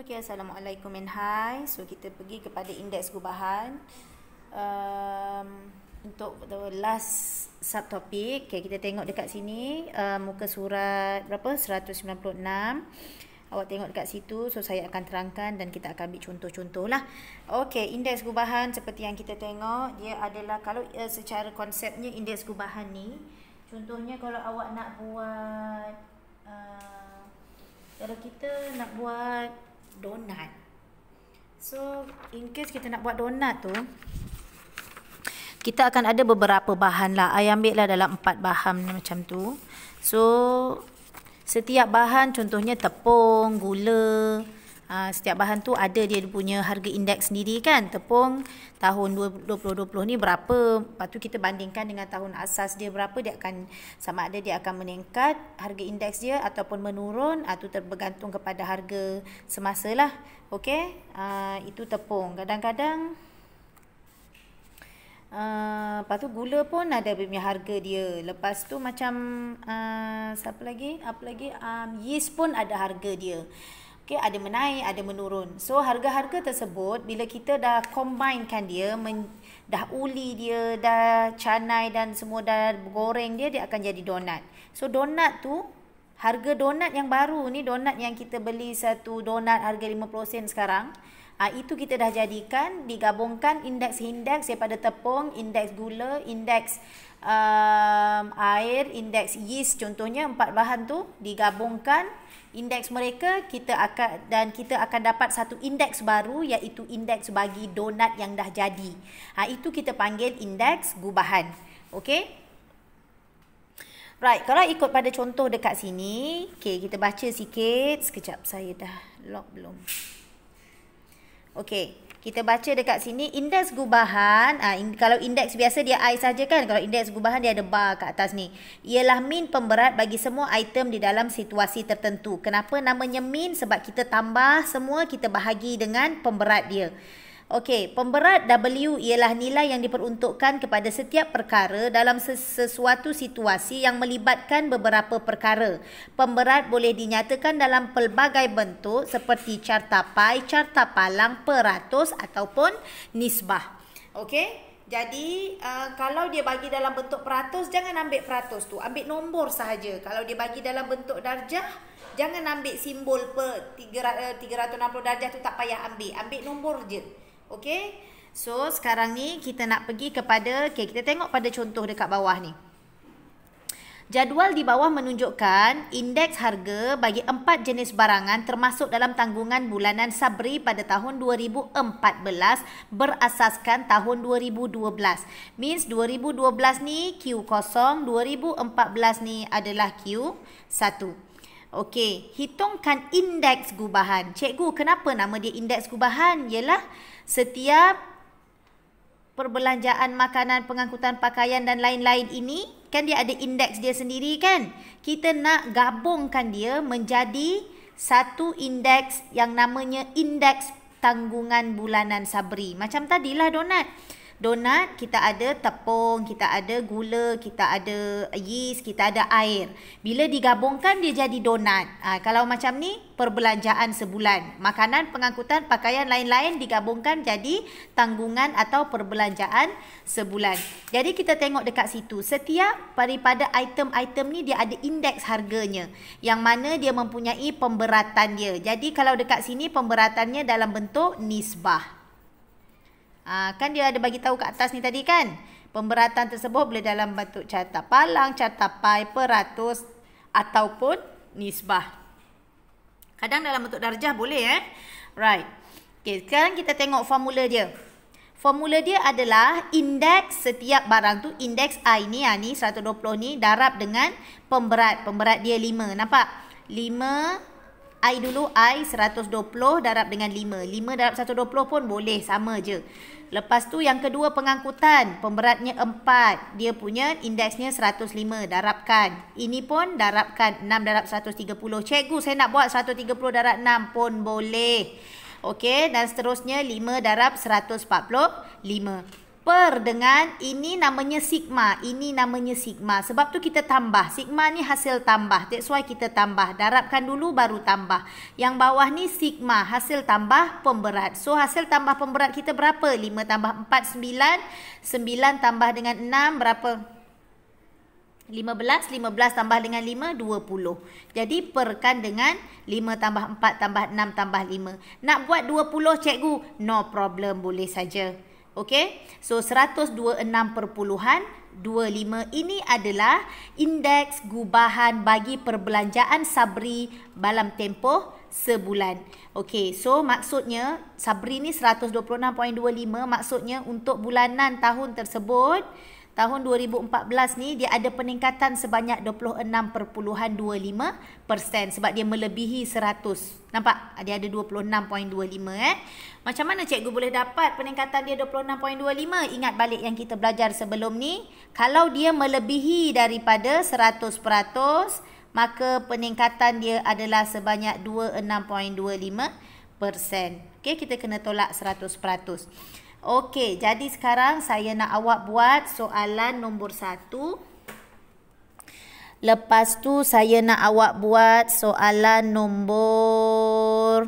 Okey, Assalamualaikum and hi. So, kita pergi kepada indeks gubahan. Untuk the last subtopik, okay, kita tengok dekat sini, muka surat berapa? 196. Awak tengok dekat situ, so saya akan terangkan dan kita akan ambil contoh-contoh lah. Okey, indeks gubahan seperti yang kita tengok, dia adalah, kalau secara konsepnya indeks gubahan ni, contohnya kalau awak nak buat, kalau kita nak buat donat. So, in case kita nak buat donat tu, kita akan ada beberapa bahan lah. I ambil lah dalam 4 bahan macam tu. So, setiap bahan contohnya tepung, gula, setiap bahan tu ada dia punya harga indeks sendiri kan. Tepung tahun 2020 ni berapa, lepas tu kita bandingkan dengan tahun asas dia berapa, dia akan sama ada dia akan meningkat harga indeks dia ataupun menurun, itu tergantung kepada harga semasa lah. Okey, itu tepung. Kadang-kadang lepas tu gula pun ada punya harga dia. Lepas tu macam apa lagi? Yeast pun ada harga dia. Okay, ada menaik, ada menurun. So, harga-harga tersebut, bila kita dah combinekan dia, dah uli dia, dah canai dan semua dah goreng dia, dia akan jadi donat. So, donat tu, harga donat yang baru ni, donat yang kita beli satu donat harga 50 sen sekarang, itu kita dah jadikan, digabungkan indeks-indeks daripada tepung, indeks gula, indeks air, indeks yeast, contohnya 4 bahan tu digabungkan, indeks mereka kita akan dapat satu indeks baru, iaitu indeks bagi donat yang dah jadi. Itu kita panggil indeks gubahan. Okey? Right, kalau ikut pada contoh dekat sini, okay, kita baca sikit. Sekejap, saya dah lock belum? Okey, kita baca dekat sini, indeks gubahan, kalau indeks biasa dia I saja kan, kalau indeks gubahan dia ada bar kat atas ni. Ialah min pemberat bagi semua item di dalam situasi tertentu. Kenapa namanya min? Sebab kita tambah semua, kita bahagi dengan pemberat dia. Okey, pemberat W ialah nilai yang diperuntukkan kepada setiap perkara dalam sesuatu situasi yang melibatkan beberapa perkara. Pemberat boleh dinyatakan dalam pelbagai bentuk seperti carta pai, carta palang, peratus ataupun nisbah. Okey? Jadi, kalau dia bagi dalam bentuk peratus, jangan ambil peratus tu. Ambil nombor sahaja. Kalau dia bagi dalam bentuk darjah, jangan ambil simbol 360 darjah tu, tak payah ambil. Ambil nombor je. Okey, so sekarang ni kita nak pergi kepada, kita tengok pada contoh dekat bawah ni. Jadual di bawah menunjukkan indeks harga bagi 4 jenis barangan termasuk dalam tanggungan bulanan Sabri pada tahun 2014 berasaskan tahun 2012. Means 2012 ni Q0, 2014 ni adalah Q1. Okey, hitungkan indeks gubahan. Cikgu, kenapa nama dia indeks gubahan? Ialah setiap perbelanjaan makanan, pengangkutan pakaian dan lain-lain ini, kan dia ada indeks dia sendiri kan? Kita nak gabungkan dia menjadi satu indeks yang namanya indeks tanggungan bulanan Sabri. Macam tadilah donat. Donat, kita ada tepung, kita ada gula, kita ada yeast, kita ada air. Bila digabungkan, dia jadi donat. Kalau macam ni, perbelanjaan sebulan. Makanan, pengangkutan, pakaian, lain-lain digabungkan jadi tanggungan atau perbelanjaan sebulan. Jadi, kita tengok dekat situ. Setiap daripada item-item ni, dia ada indeks harganya. Yang mana dia mempunyai pemberatan dia. Jadi, kalau dekat sini, pemberatannya dalam bentuk nisbah. Kan dia ada bagi tahu kat atas ni tadi kan. Pemberatan tersebut boleh dalam bentuk carta palang, carta pai, peratus ataupun nisbah. Kadang dalam bentuk darjah boleh Right. Okay, sekarang kita tengok formula dia. Formula dia adalah indeks setiap barang tu, indeks I ni, ni 120 ni darab dengan pemberat. Pemberat dia 5. Nampak? 5 I dulu, I 120 darab dengan 5. 5 darab 120 pun boleh, sama je. Lepas tu yang kedua pengangkutan. Pemberatnya 4. Dia punya indeksnya 105. Darabkan. Ini pun darabkan. 6 darab 130. Cikgu, saya nak buat 130 darab 6 pun boleh. Okey, dan seterusnya 5 darab 145. per dengan ini namanya sigma. Ini namanya sigma. Sebab tu kita tambah. Sigma ni hasil tambah. That's why kita tambah. Darabkan dulu baru tambah. Yang bawah ni sigma. Hasil tambah pemberat. So hasil tambah pemberat kita berapa? 5 tambah 4, 9. 9 tambah dengan 6 berapa? 15. 15 tambah dengan 5, 20. Jadi perkan dengan 5 tambah 4 tambah 6 tambah 5. Nak buat 20 cikgu? No problem. Boleh saja. Okey, so 126.25 ini adalah indeks gubahan bagi perbelanjaan Sabri dalam tempoh sebulan. Okey, so maksudnya Sabri ni 126.25, maksudnya untuk bulanan tahun tersebut, tahun 2014 ni dia ada peningkatan sebanyak 26.25% sebab dia melebihi 100. Nampak? Dia ada 26.25 Macam mana cikgu boleh dapat peningkatan dia 26.25? Ingat balik yang kita belajar sebelum ni. Kalau dia melebihi daripada 100%, maka peningkatan dia adalah sebanyak 26.25%. Okey, kita kena tolak 100%. Okey, jadi sekarang saya nak awak buat soalan nombor 1. Lepas tu saya nak awak buat soalan nombor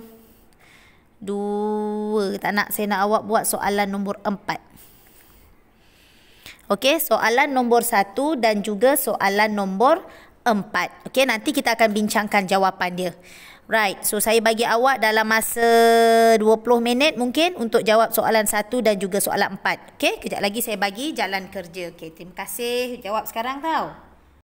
2. Tak nak, saya nak awak buat soalan nombor 4. Okey, soalan nombor 1 dan juga soalan nombor 4. Okey, nanti kita akan bincangkan jawapan dia. Right, so saya bagi awak dalam masa 20 minit mungkin untuk jawab soalan 1 dan juga soalan 4. Okey, kejap lagi saya bagi jalan kerja. Okey, terima kasih. Jawab sekarang tau.